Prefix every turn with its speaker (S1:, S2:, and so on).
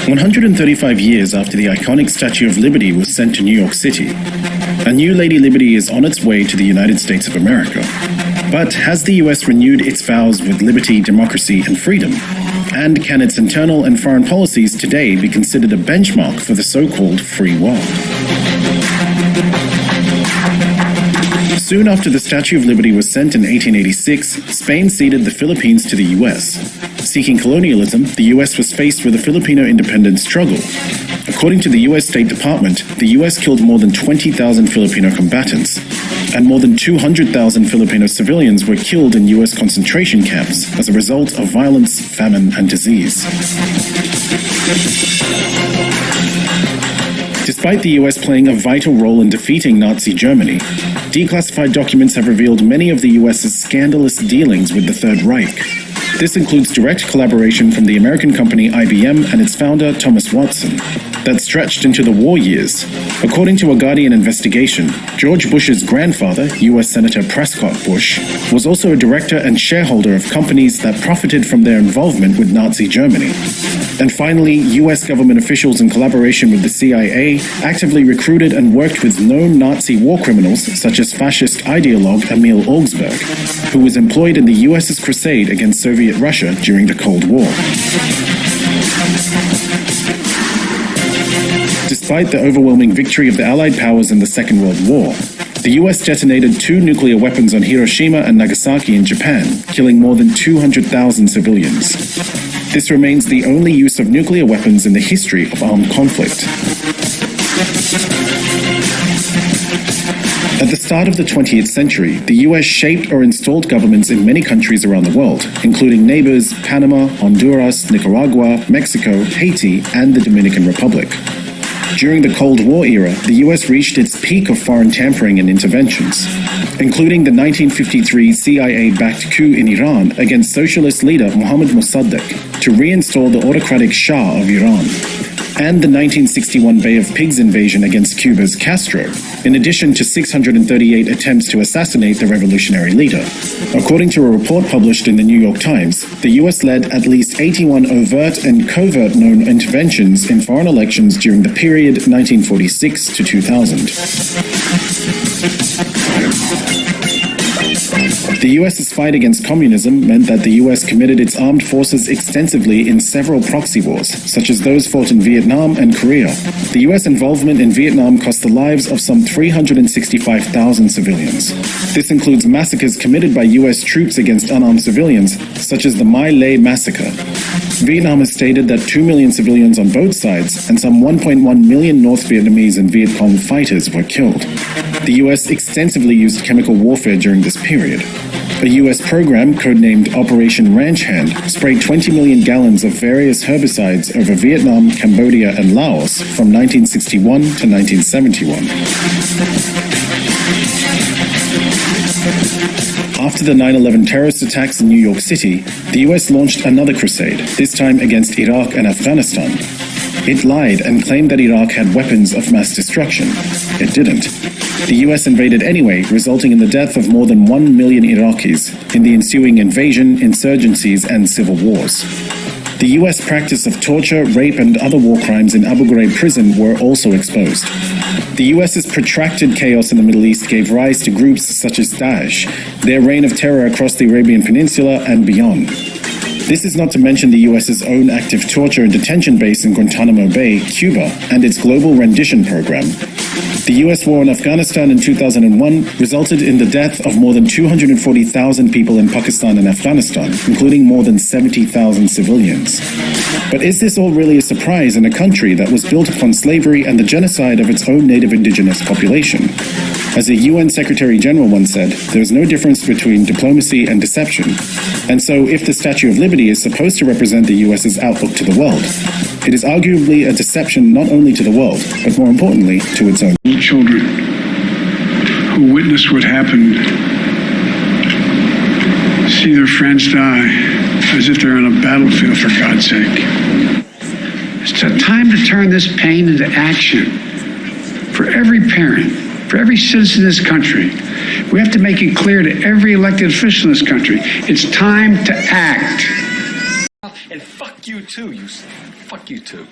S1: 135 years after the iconic Statue of Liberty was sent to New York City, a new Lady Liberty is on its way to the United States of America. But has the US renewed its vows with liberty, democracy, and freedom? And can its internal and foreign policies today be considered a benchmark for the so-called free world? Soon after the Statue of Liberty was sent in 1886, Spain ceded the Philippines to the US. Seeking colonialism, the US was faced with a Filipino independence struggle. According to the US State Department, the US killed more than 20,000 Filipino combatants, and more than 200,000 Filipino civilians were killed in US concentration camps as a result of violence, famine, and disease. Despite the US playing a vital role in defeating Nazi Germany, declassified documents have revealed many of the US's scandalous dealings with the Third Reich. This includes direct collaboration from the American company IBM and its founder, Thomas Watson, that stretched into the war years. According to a Guardian investigation, George Bush's grandfather, US Senator Prescott Bush, was also a director and shareholder of companies that profited from their involvement with Nazi Germany. And finally, US government officials in collaboration with the CIA actively recruited and worked with known Nazi war criminals such as fascist ideologue Emil Augsburg, who was employed in the US's crusade against Soviet Russia during the Cold War. Despite the overwhelming victory of the Allied powers in the Second World War, the US detonated 2 nuclear weapons on Hiroshima and Nagasaki in Japan, killing more than 200,000 civilians. This remains the only use of nuclear weapons in the history of armed conflict. At the start of the 20th century, the US shaped or installed governments in many countries around the world, including neighbors Panama, Honduras, Nicaragua, Mexico, Haiti, and the Dominican Republic. During the Cold War era, the US reached its peak of foreign tampering and interventions, including the 1953 CIA-backed coup in Iran against socialist leader Mohammad Mossadegh to reinstall the autocratic Shah of Iran, and the 1961 Bay of Pigs invasion against Cuba's Castro, in addition to 638 attempts to assassinate the revolutionary leader. According to a report published in the New York Times, the US led at least 81 overt and covert known interventions in foreign elections during the period 1946 to 2000. The US's fight against communism meant that the US committed its armed forces extensively in several proxy wars, such as those fought in Vietnam and Korea. The US involvement in Vietnam cost the lives of some 365,000 civilians. This includes massacres committed by US troops against unarmed civilians, such as the My Lai massacre. Vietnam has stated that 2 million civilians on both sides and some 1.1 million North Vietnamese and Viet Cong fighters were killed. The US extensively used chemical warfare during this period. A US program, codenamed Operation Ranch Hand, sprayed 20 million gallons of various herbicides over Vietnam, Cambodia, and Laos from 1961 to 1971. After the 9/11 terrorist attacks in New York City, the US launched another crusade, this time against Iraq and Afghanistan. It lied and claimed that Iraq had weapons of mass destruction. It didn't. The US invaded anyway, resulting in the death of more than 1 million Iraqis in the ensuing invasion, insurgencies, and civil wars. The US practice of torture, rape, and other war crimes in Abu Ghraib prison were also exposed. The US's protracted chaos in the Middle East gave rise to groups such as Daesh, their reign of terror across the Arabian Peninsula and beyond. This is not to mention the US's own active torture and detention base in Guantanamo Bay, Cuba, and its global rendition program. The US war in Afghanistan in 2001 resulted in the death of more than 240,000 people in Pakistan and Afghanistan, including more than 70,000 civilians. But is this all really a surprise in a country that was built upon slavery and the genocide of its own native indigenous population? As a UN Secretary General once said, there is no difference between diplomacy and deception. And so if the Statue of Liberty is supposed to represent the US's outlook to the world, it is arguably a deception not only to the world, but more importantly, to its own
S2: children who witness what happened, see their friends die as if they're on a battlefield, for God's sake. It's a time to turn this pain into action for every parent, for every citizen in this country. We have to make it clear to every elected official in this country, it's time to act.
S3: And fuck you too, fuck you too.